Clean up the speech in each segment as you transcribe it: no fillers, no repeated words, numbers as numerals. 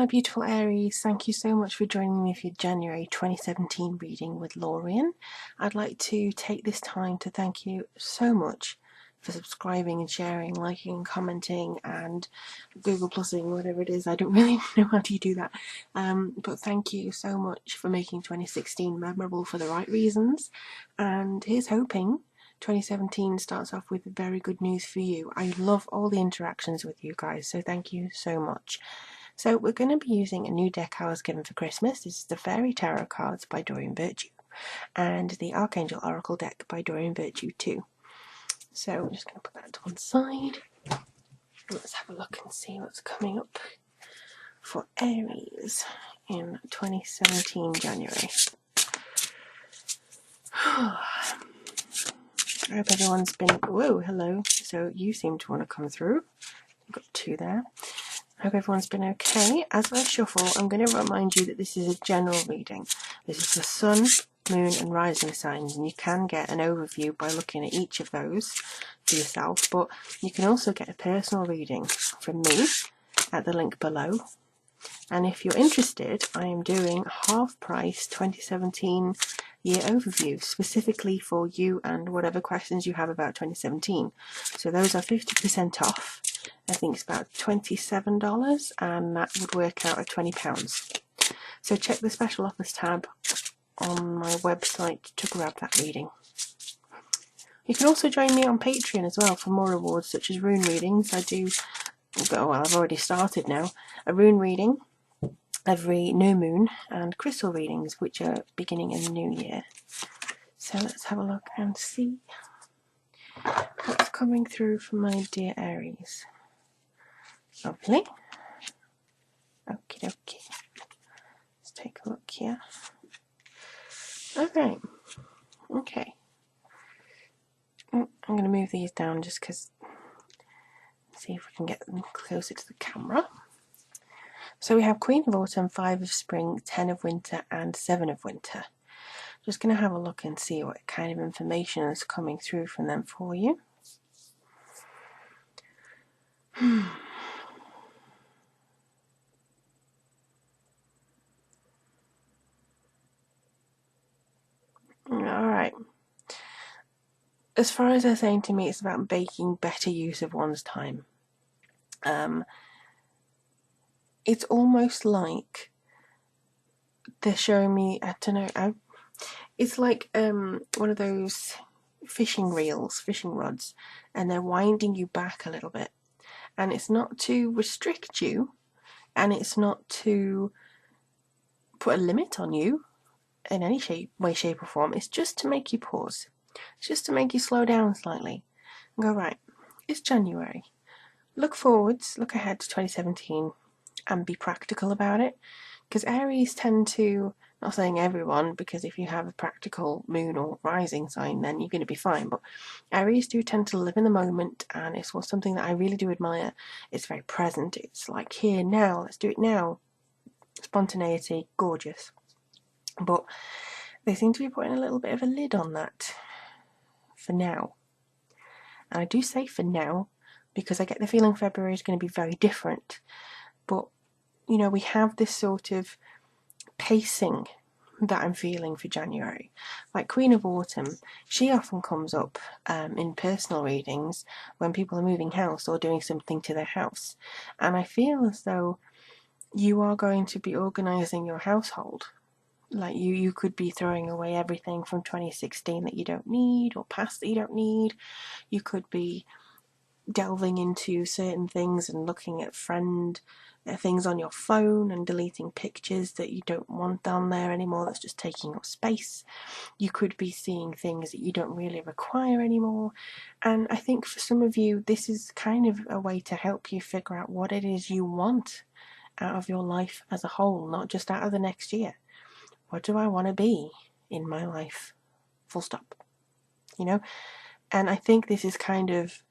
my beautiful Aries, thank you so much for joining me for your January 2017 reading with Lorien. I'd like to take this time to thank you so much for subscribing and sharing, liking and commenting and Google Plusing, whatever it is. I don't really know how to do that. But thank you so much for making 2016 memorable for the right reasons. And here's hoping 2017 starts off with very good news for you. I love all the interactions with you guys, so thank you so much. So we're going to be using a new deck I was given for Christmas. This is the Fairy Tarot cards by Lorien and the Archangel Oracle deck by Lorien too. So I'm just going to put that to one side. Let's have a look and see what's coming up for Aries in 2017 January. I hope everyone's been... Whoa, hello. So you seem to want to come through. I've got two there. I hope everyone's been okay. As I shuffle, I'm going to remind you that this is a general reading. This is the Sun, Moon and Rising signs, and you can get an overview by looking at each of those for yourself, but you can also get a personal reading from me at the link below. And if you're interested, I am doing half price 2017 year overview specifically for you and whatever questions you have about 2017. So those are 50% off. I think it's about $27 and that would work out at £20. So check the special offers tab on my website to grab that reading. You can also join me on Patreon as well for more rewards such as rune readings. I do, well, I've already started now, a rune reading every new moon and crystal readings which are beginning in the new year. So let's have a look and see what's coming through from my dear Aries. Lovely. Okie dokie. Let's take a look here. Okay. Okay. I'm going to move these down just because, see if we can get them closer to the camera. So we have Queen of Autumn, 5 of Spring, 10 of Winter and 7 of Winter. Just going to have a look and see what kind of information is coming through from them for you. Alright. As far as they're saying to me, it's about making better use of one's time. It's almost like they're showing me, I don't know, it's like one of those fishing reels, fishing rods, and they're winding you back a little bit. And it's not to restrict you, and it's not to put a limit on you in any way, shape or form. It's just to make you pause. It's just to make you slow down slightly and go, right, it's January. Look forwards, look ahead to 2017 and be practical about it. Because Aries tend to, not saying everyone, because if you have a practical moon or rising sign then you're going to be fine, but Aries do tend to live in the moment, and it's something that I really do admire. It's very present. It's like here, now, let's do it now. Spontaneity, gorgeous. But they seem to be putting a little bit of a lid on that for now. And I do say for now because I get the feeling February is going to be very different. But, you know, we have this sort of pacing that I'm feeling for January. Like Queen of Autumn, she often comes up in personal readings when people are moving house or doing something to their house. And I feel as though you are going to be organising your household. Like you could be throwing away everything from 2016 that you don't need or past that you don't need. You could be delving into certain things and looking at things on your phone and deleting pictures that you don't want down there anymore, that's just taking up space. You could be seeing things that you don't really require anymore. And I think for some of you this is kind of a way to help you figure out what it is you want out of your life as a whole, not just out of the next year. What do I want to be in my life? Full stop. You know? And I think this is kind of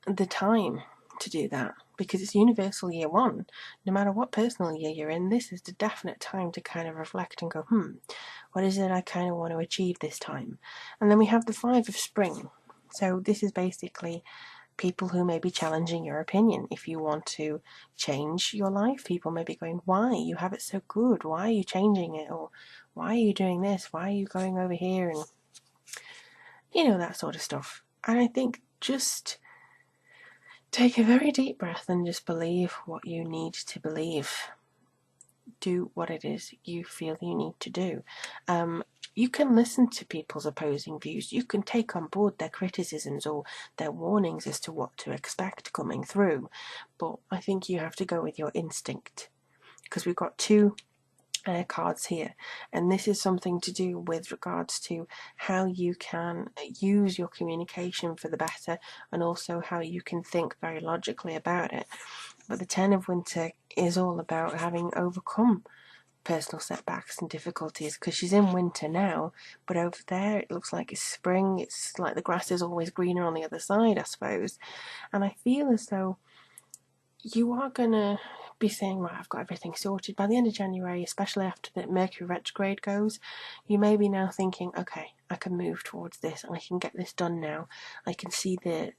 the time to do that, because it's universal year one. No matter what personal year you're in, this is the definite time to kind of reflect and go, what is it I kind of want to achieve this time? And then we have the 5 of Spring. So this is basically people who may be challenging your opinion. If you want to change your life, people may be going, why? You have it so good. Why are you changing it? Or why are you doing this? Why are you going over here? And, that sort of stuff. And I think just take a very deep breath and just believe what you need to believe. Do what it is you feel you need to do. You can listen to people's opposing views. You can take on board their criticisms or their warnings as to what to expect coming through. But I think you have to go with your instinct, because we've got two cards here, and this is something to do with regards to how you can use your communication for the better, and also how you can think very logically about it. But the Ten of Winter is all about having overcome personal setbacks and difficulties, because she's in winter now, but over there it looks like it's spring. It's like the grass is always greener on the other side, I suppose. And I feel as though you are going to be saying, right, I've got everything sorted. By the end of January, especially after the Mercury retrograde goes, you may be now thinking, okay, I can move towards this and I can get this done now. I can see the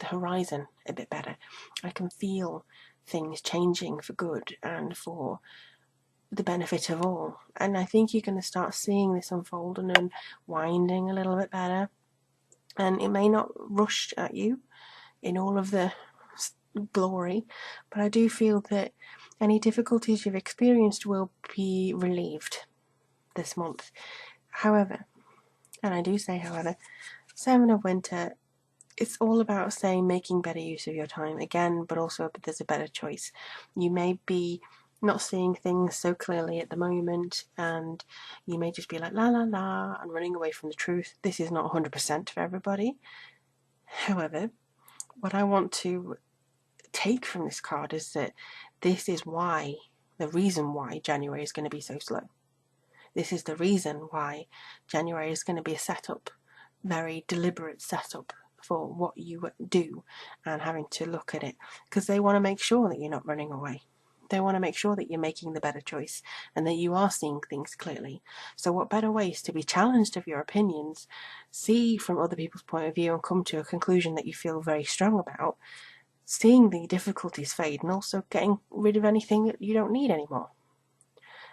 horizon a bit better. I can feel things changing for good and for the benefit of all. And I think you're going to start seeing this unfold and unwinding a little bit better. And it may not rush at you in all of the glory, but I do feel that any difficulties you've experienced will be relieved this month. However, and I do say however, Seven of Winter, it's all about saying making better use of your time again, but also there's a better choice. You may be not seeing things so clearly at the moment, and you may just be like la la la and running away from the truth. This is not 100% for everybody. However, what I want to take from this card is that this is why, the reason why January is going to be so slow. This is the reason why January is going to be a setup, very deliberate setup for what you do, and having to look at it, because they want to make sure that you're not running away. They want to make sure that you're making the better choice and that you are seeing things clearly. So what better ways to be challenged of your opinions, see from other people's point of view and come to a conclusion that you feel very strong about, seeing the difficulties fade, and also getting rid of anything that you don't need anymore.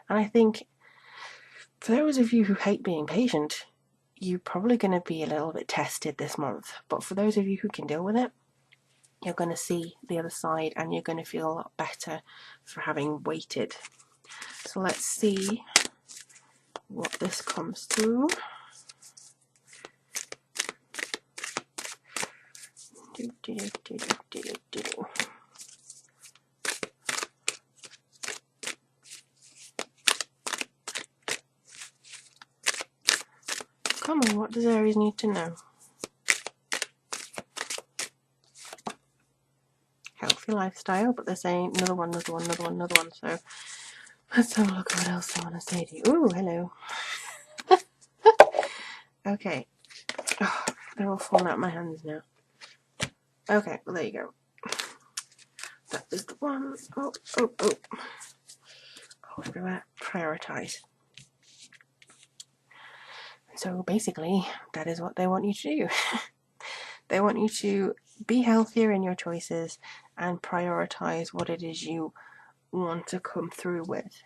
And I think for those of you who hate being patient, you're probably going to be a little bit tested this month. But for those of you who can deal with it, you're going to see the other side and you're going to feel a lot better for having waited. So let's see what this comes to. Come on, what does Aries need to know? Healthy lifestyle, but they're saying another one, another one, another one, another one. So let's have a look at what else I want to say to you. Ooh, hello. Okay. Oh, they're all falling out of my hands now. Okay, well there you go. That is the one. Oh. Oh, everywhere. Prioritize. So basically, that is what they want you to do. They want you to be healthier in your choices and prioritize what it is you want to come through with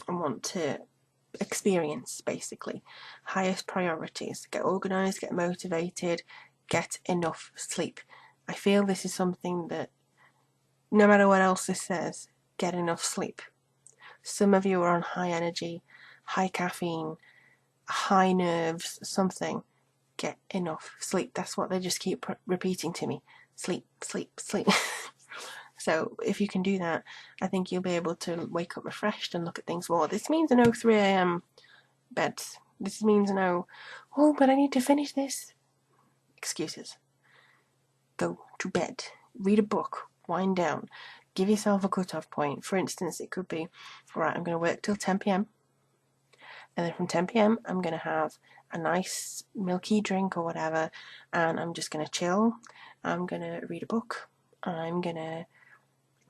and want to experience, basically. Highest priorities. Get organized, get motivated, get enough sleep. I feel this is something that, no matter what else this says, get enough sleep. Some of you are on high energy, high caffeine, high nerves, something. Get enough sleep. That's what they just keep repeating to me. Sleep, sleep, sleep. So if you can do that, I think you'll be able to wake up refreshed and look at things more. This means no 3 a.m. beds. This means no, oh, but I need to finish this. Excuses. Go to bed. Read a book. Wind down. Give yourself a cut-off point. For instance, it could be, right, I'm going to work till 10 p.m. And then from 10 p.m. I'm going to have a nice milky drink or whatever, and I'm just going to chill. I'm going to read a book. I'm going to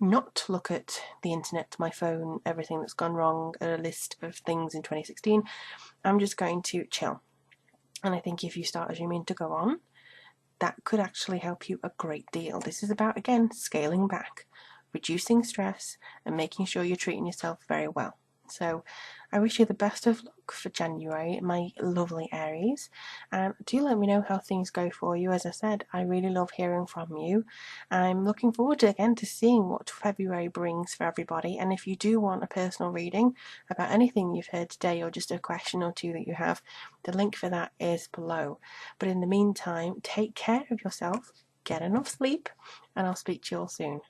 not look at the internet, my phone, everything that's gone wrong, a list of things in 2016. I'm just going to chill. And I think if you start as you mean to go on, that could actually help you a great deal. This is about, again, scaling back, reducing stress, and making sure you're treating yourself very well. So I wish you the best of luck for January, my lovely Aries, and do let me know how things go for you. As I said, I really love hearing from you. I'm looking forward to, again, to seeing what February brings for everybody, and if you do want a personal reading about anything you've heard today or just a question or two that you have, the link for that is below. But in the meantime, take care of yourself, get enough sleep, and I'll speak to you all soon.